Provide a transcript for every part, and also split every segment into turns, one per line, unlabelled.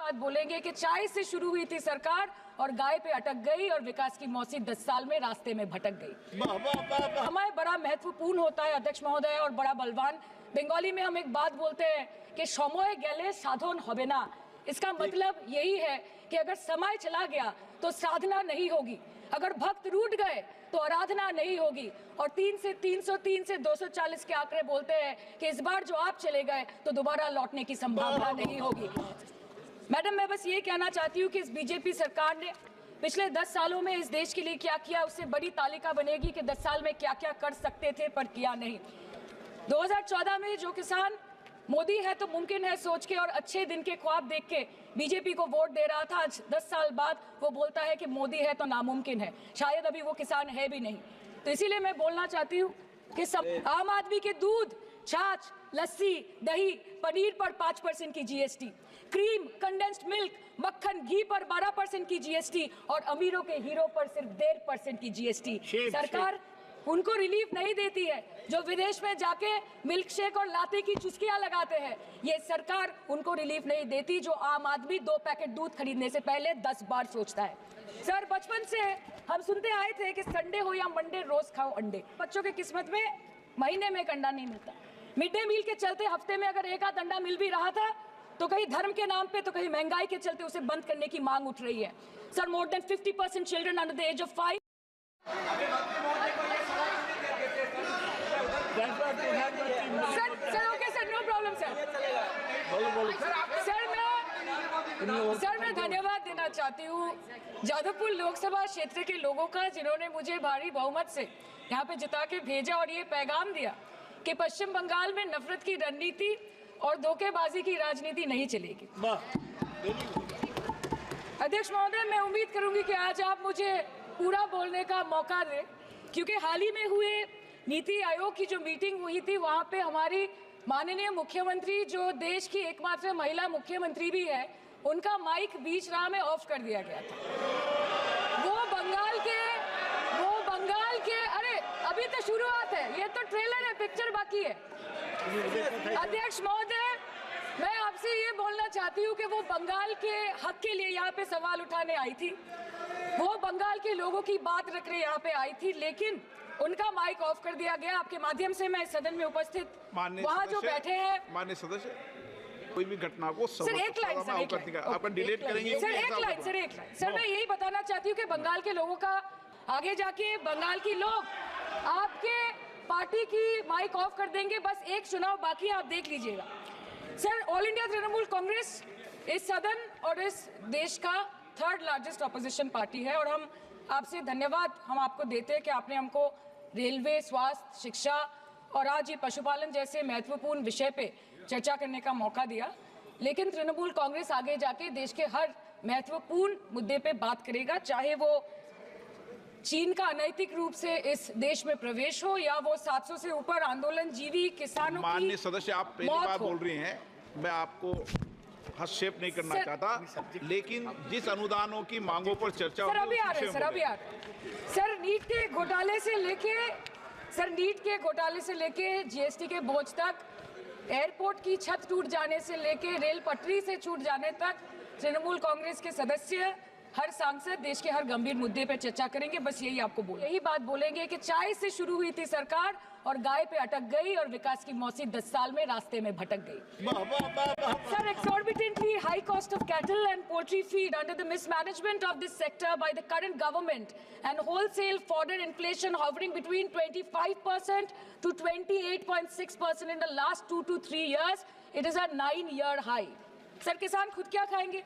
बात बोलेंगे कि चाय से शुरू हुई थी सरकार और गाय पे अटक गई और विकास की मौसी 10 साल में रास्ते में भटक गई। हमारे बड़ा महत्वपूर्ण होता है अध्यक्ष महोदय और बड़ा बलवान। बंगाली में हम एक बात बोलते हैं कि समय गेले साधन होबे ना। इसका मतलब यही है कि अगर समय चला गया तो साधना नहीं होगी, अगर भक्त रूठ गए तो आराधना नहीं होगी। और 3 से 303 से 240 के आंकड़े बोलते हैं कि इस बार जो आप चले गए तो दोबारा लौटने की संभावना नहीं होगी। मैडम, मैं बस ये कहना चाहती हूँ कि इस बीजेपी सरकार ने पिछले 10 सालों में इस देश के लिए क्या किया, उससे बड़ी तालिका बनेगी कि 10 साल में क्या क्या कर सकते थे पर किया नहीं। 2014 में जो किसान मोदी है तो मुमकिन है सोच के और अच्छे दिन के ख्वाब देख के बीजेपी को वोट दे रहा था, आज 10 साल बाद वो बोलता है कि मोदी है तो नामुमकिन है। शायद अभी वो किसान है भी नहीं। तो इसीलिए मैं बोलना चाहती हूँ कि सब आम आदमी के दूध, छाछ, लस्सी, दही, पनीर पर 5% की जीएसटी, क्रीम, कंडेंस्ड मिल्क, मक्खन, घी पर 12% की जीएसटी और अमीरों के हीरो पर सिर्फ 1.5% की जीएसटी। सरकार उनको रिलीफ नहीं देती है जो विदेश में जाके मिल्क शेक और लाते की चुस्कियां लगाते हैं। ये सरकार उनको रिलीफ नहीं देती जो आम आदमी 2 पैकेट दूध खरीदने से पहले 10 बार सोचता है। सर, बचपन से हम सुनते आए थे कि संडे हो या मंडे रोज खाओ अंडे। बच्चों की किस्मत में महीने में एक अंडा नहीं मिलता। मिड डे मील के चलते हफ्ते में अगर एक आध अंडा मिल भी रहा था तो कहीं धर्म के नाम पे तो कहीं महंगाई के चलते उसे बंद करने की मांग उठ रही है। Sir, more than 50% children under the age of 5 sir, मैं धन्यवाद देना चाहती हूँ जादवपुर लोकसभा क्षेत्र के लोगों का, जिन्होंने मुझे भारी बहुमत से यहाँ पे जिता के भेजा और ये पैगाम दिया कि पश्चिम बंगाल में नफरत की रणनीति और धोखेबाजी की राजनीति नहीं चलेगी। अध्यक्ष महोदय, मैं उम्मीद करूंगी कि आज आप मुझे पूरा बोलने का मौका दें, क्योंकि हाल ही में हुए नीति आयोग की जो मीटिंग हुई थी वहाँ पे हमारी माननीय मुख्यमंत्री, जो देश की एकमात्र महिला मुख्यमंत्री भी है, उनका माइक बीच राह में ऑफ कर दिया गया था। वो बंगाल के अरे अभी तो शुरुआत है, ये तो ट्रेलर है, पिक्चर बाकी है। अध्यक्ष महोदय, मैं आपसे ये बोलना चाहती हूँ कि वो बंगाल के हक के लिए यहाँ पे सवाल उठाने आई थी, वो बंगाल के लोगों की बात रखने यहाँ पे आई थी, लेकिन उनका माइक ऑफ कर दिया गया। आपके माध्यम से मैं सदन में उपस्थित वहाँ जो बैठे हैं
माननीय सदस्य, कोई भी घटना को
सर एक लाइन
आपका डिलीट करेंगे।
सर एक लाइन सर मैं यही बताना चाहती हूँ कि बंगाल के लोगों का, आगे जाके बंगाल की लोग आपके पार्टी की माइक ऑफ कर देंगे। बस एक चुनाव बाकी है, आप देख लीजिएगा। Sir, all India Trinamool Congress इस सदन और इस देश का 3rd लार्जेस्ट ऑपोजिशन पार्टी है और हम आपसे धन्यवाद हम आपको देते हैं कि आपने हमको रेलवे, स्वास्थ्य, शिक्षा और आज ये पशुपालन जैसे महत्वपूर्ण विषय पे चर्चा करने का मौका दिया। लेकिन तृणमूल कांग्रेस आगे जाके देश के हर महत्वपूर्ण मुद्दे पे बात करेगा, चाहे वो चीन का अनैतिक रूप से इस देश में प्रवेश हो या वो 700 से ऊपर आंदोलन जीवी किसानों की।
माननीय सदस्य, आप पहली बार बोल रही हैं, मैं आपको हस्तक्षेप नहीं करना चाहता, लेकिन जिस अनुदानों की मांगों पर चर्चा
सर अभी आ रहे हैं सर नीट के घोटाले से लेके जीएसटी के बोझ तक, एयरपोर्ट की छत टूट जाने से लेके रेल पटरी से छूट जाने तक तृणमूल कांग्रेस के सदस्य, हर सांसद देश के हर गंभीर मुद्दे पे चर्चा करेंगे। बस यही आपको यही बात बोलेंगे कि चाय से शुरू हुई थी सरकार और गाय पे अटक गई और विकास की मौसी 10 साल में रास्ते में भटक गई। Sir, exorbitantly high cost of cattle and poultry feed under the mismanagement of this sector by the current government and wholesale fodder inflation hovering between 25% to 28.6% in the last 2 to 3 years, it is a 9-year high. Sir, किसान खुद क्या खाएंगे?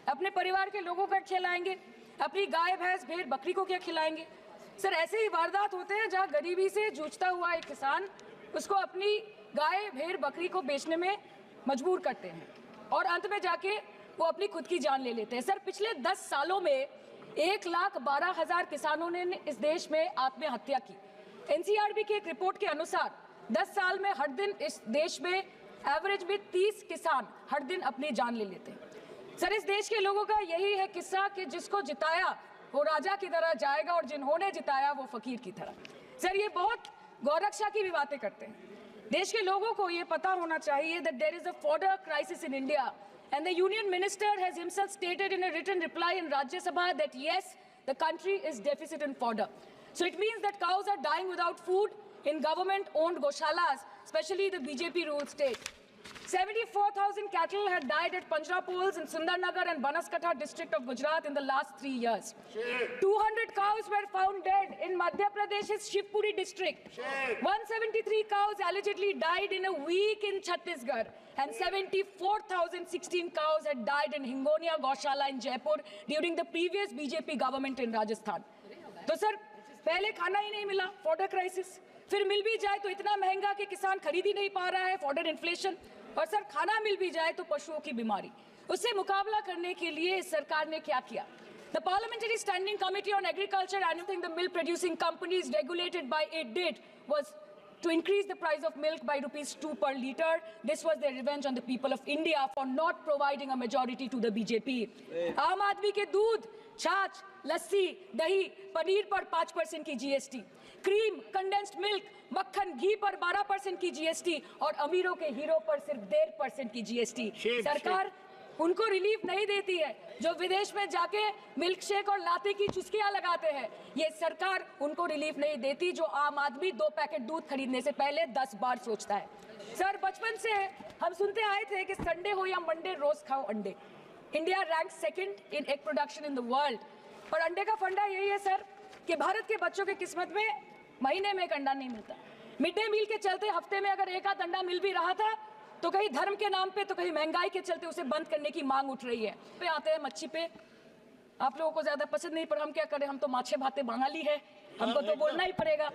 अपने परिवार के लोगों का खिलाएंगे? अपनी गाय, भैंस, भेड़, बकरी को क्या खिलाएंगे? सर, ऐसे ही वारदात होते हैं जहां गरीबी से जूझता हुआ एक किसान उसको अपनी गाय, भेड़, बकरी को बेचने में मजबूर करते हैं और अंत में जाके वो अपनी खुद की जान ले लेते हैं। सर, पिछले 10 सालों में 1,12,000 किसानों ने इस देश में आत्महत्या की। एनसीआरबी की एक रिपोर्ट के अनुसार 10 साल में हर दिन इस देश में एवरेज में 30 किसान हर दिन अपनी जान ले लेते हैं। सर, इस देश के लोगों का यही है किस्सा कि जिसको जिताया वो राजा की तरह जाएगा और जिन्होंने जिताया वो फकीर की तरह। सर, ये बहुत गौरक्षा की भी बातें करते हैं। देश के लोगों को ये पता होना चाहिए that there is a fodder crisis in India And the union minister has himself stated in a written reply in Rajya Sabha that yes, the country is deficit in fodder. So it means that cows are dying without food in government-owned goshalas, especially the BJP-ruled state. 74,000 cattle had died at Panjrapols in Sundarnagar and Banaskantha district of Gujarat in the last 3 years. 200 cows were found dead in Madhya Pradesh's Shivpuri district. 173 cows allegedly died in a week in Chhattisgarh. And 74,016 cows had died in Hingonia Goshala in Jaipur during the previous BJP government in Rajasthan. तो sir पहले खाना ही नहीं मिला, fodder crisis, फिर मिल भी जाए तो इतना महंगा कि किसान खरीद ही नहीं पा रहा है, फॉडर इन्फ्लेशन, और सर खाना मिल भी जाए तो पशुओं की बीमारी। उससे मुकाबला करने के लिए सरकार ने क्या किया? The Parliamentary Standing Committee on Agriculture, anything the milk producing companies regulated by it did was to increase the price of milk by ₹2 per litre. This was their revenge on the people of India for not providing a majority to the BJP. आम आदमी के दूध, छाछ, लस्सी, दही, पनीर पर 5% की GST, cream, condensed milk, मक्खन, घी पर 12% की GST और अमीरों के हीरो पर सिर्फ 1.5% की GST। सरकार उनको रिलीफ नहीं देती है जो विदेश में जाके मिल्क शेक और लाते की चुस्कियां लगाते हैं। ये सरकार उनको रिलीफ नहीं देती जो आम आदमी 2 पैकेट दूध खरीदने से पहले 10 बार सोचता है। सर बचपन से हम सुनते आए थे कि संडे हो या मंडे रोज खाओ अंडे। India rank second in egg production in the world. और अंडे का फंडा यही है सर कि भारत के बच्चों की किस्मत में महीने में एक अंडा नहीं मिलता। मिड डे मील के चलते हफ्ते में अगर एक आध अंडा मिल भी रहा था तो कहीं धर्म के नाम पे तो कहीं महंगाई के चलते उसे बंद करने की मांग उठ रही है। पे आते हैं मच्छी पे, आप लोगों को ज्यादा पसंद नहीं पर हम क्या करें, हम तो माछे भाते बंगाली है, हमको तो बोलना ही पड़ेगा।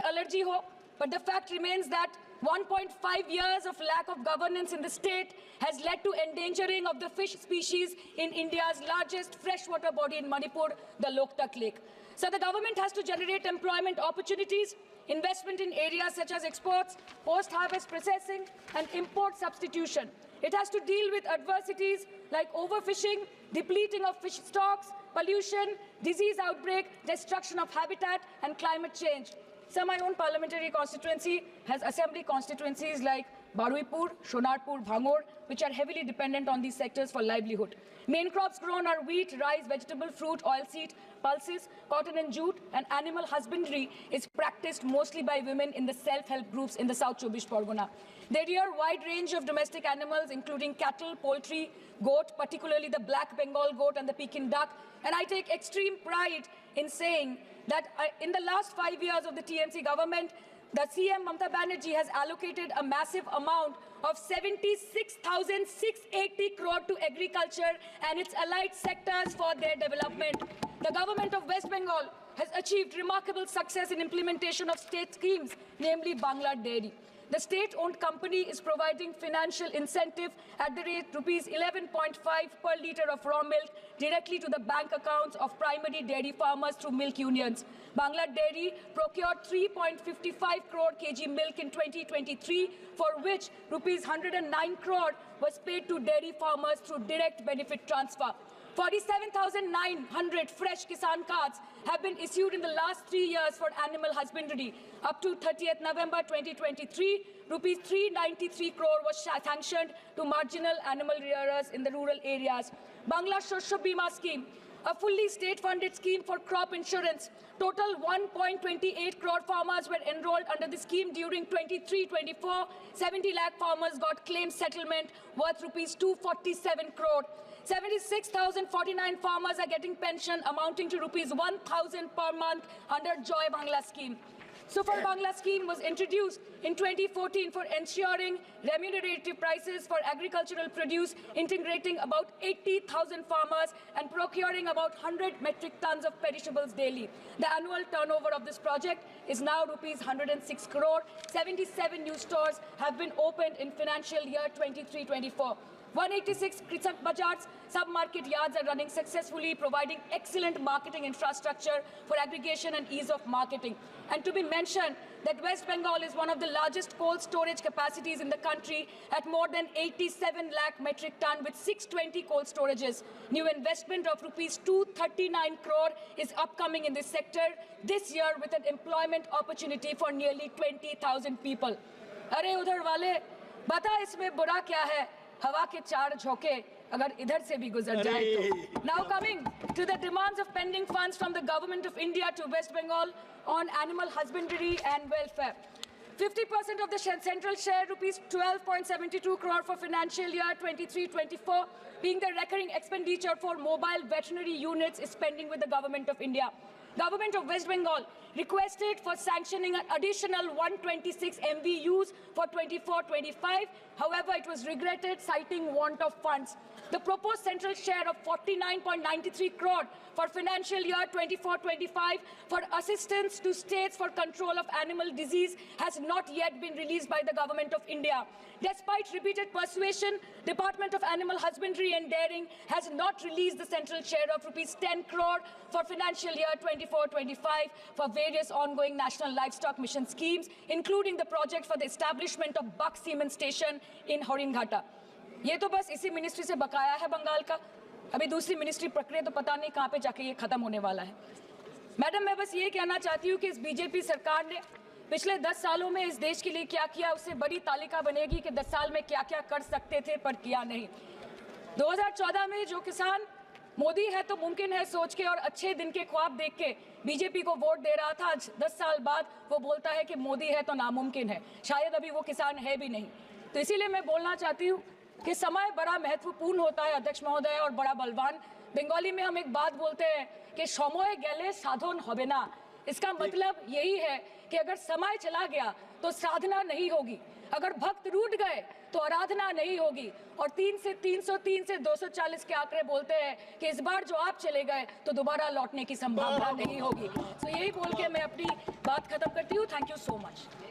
एलर्जी हो, but the fact remains that 1.5 years of lack of governance in the state has led to endangering of the fish species in India's largest freshwater body in Manipur, the Loktak Lake. So the government has to generate employment opportunities, investment in areas such as exports, post-harvest processing, and import substitution. It has to deal with adversities like overfishing, depleting of fish stocks, pollution, disease outbreak, destruction of habitat, and climate change. So my own parliamentary constituency has assembly constituencies like Baruipur, Shonarpur, Bhangor, which are heavily dependent on these sectors for livelihood. Main crops grown are wheat, rice, vegetable, fruit, oilseed, pulses, cotton and jute, and animal husbandry is practiced mostly by women in the self-help groups in the South Chobbish Pargona. They rear a wide range of domestic animals, including cattle, poultry, goat, particularly the black Bengal goat and the Pekin duck. And I take extreme pride in saying that in the last 5 years of the TMC government, the CM Mamata Banerjee has allocated a massive amount of 76,680 crore to agriculture and its allied sectors for their development. The government of West Bengal has achieved remarkable success in implementation of state schemes, namely Bangla Dairy. The state-owned company is providing financial incentive at the rate ₹11.5 per litre of raw milk directly to the bank accounts of primary dairy farmers through milk unions. Bangla Dairy procured 3.55 crore kg milk in 2023, for which ₹109 crore was paid to dairy farmers through direct benefit transfer. 47,900 fresh Kisan cards have been issued in the last 3 years for animal husbandry. Up to 30th November 2023, ₹393 crore was sanctioned to marginal animal rearers in the rural areas. Bangla Shosho Bima Scheme, a fully state-funded scheme for crop insurance. Total 1.28 crore farmers were enrolled under the scheme during 23-24. 70 lakh farmers got claim settlement worth ₹247 crore. 76,049 farmers are getting pension amounting to ₹1,000 per month under Joy Bangla scheme. Super Bangla scheme was introduced in 2014 for ensuring remunerative prices for agricultural produce, integrating about 80,000 farmers and procuring about 100 metric tons of perishables daily. The annual turnover of this project is now ₹106 crore. 77 new stores have been opened in financial year 23-24. 186 Krisak Bazars sub-market yards are running successfully, providing excellent marketing infrastructure for aggregation and ease of marketing. And to be mentioned that West Bengal is one of the largest cold storage capacities in the country at more than 87 lakh metric ton with 620 cold storages. New investment of ₹239 crore is upcoming in this sector this year with an employment opportunity for nearly 20,000 people. अरे उधर वाले, बता इसमें बुरा क्या है? हवा के 4 झोंके, अगर इधर से भी गुजर जाए तो। Now coming to the demands of pending funds from the government of India to West Bengal on animal husbandry and welfare. 50% of the central share, rupees 12.72 crore for financial year 23-24, being the recurring expenditure for mobile veterinary units, is pending with the government of India. Government of West Bengal requested for sanctioning an additional 126 MVUs for 24-25. However, it was regretted, citing want of funds. The proposed central share of 49.93 crore for financial year 24-25 for assistance to states for control of animal disease has not yet been released by the government of India. Despite repeated persuasion, Department of Animal Husbandry and Dairying has not released the central share of rupees 10 crore for financial year 24-25 for various ongoing national livestock mission schemes, including the project for the establishment of Buck Semen Station in Horinghatta. ये तो बस इसी ministry से बकाया है बंगाल का। अभी दूसरी मिनिस्ट्री प्रक्रिया तो पता नहीं कहाँ पे जाके ये खत्म होने वाला है। मैडम, मैं बस ये कहना चाहती हूँ कि इस बीजेपी सरकार ने पिछले 10 सालों में इस देश के लिए क्या किया, उससे बड़ी तालिका बनेगी कि 10 साल में क्या क्या कर सकते थे पर किया नहीं। 2014 में जो किसान मोदी है तो मुमकिन है सोच के और अच्छे दिन के ख्वाब देख के बीजेपी को वोट दे रहा था, आज 10 साल बाद वो बोलता है कि मोदी है तो नामुमकिन है। शायद अभी वो किसान है भी नहीं। तो इसीलिए मैं बोलना चाहती हूँ कि समय बड़ा महत्वपूर्ण होता है अध्यक्ष महोदय और बड़ा बलवान। बंगाली में हम एक बात बोलते हैं कि समय गेले साधन होबे ना। इसका मतलब यही है कि अगर समय चला गया तो साधना नहीं होगी, अगर भक्त रूठ गए तो आराधना नहीं होगी। और 3 से 303 से 240 के आंकड़े बोलते हैं कि इस बार जो आप चले गए तो दोबारा लौटने की संभावना नहीं होगी। तो यही बोल के मैं अपनी बात खत्म करती हूँ। Thank you so much.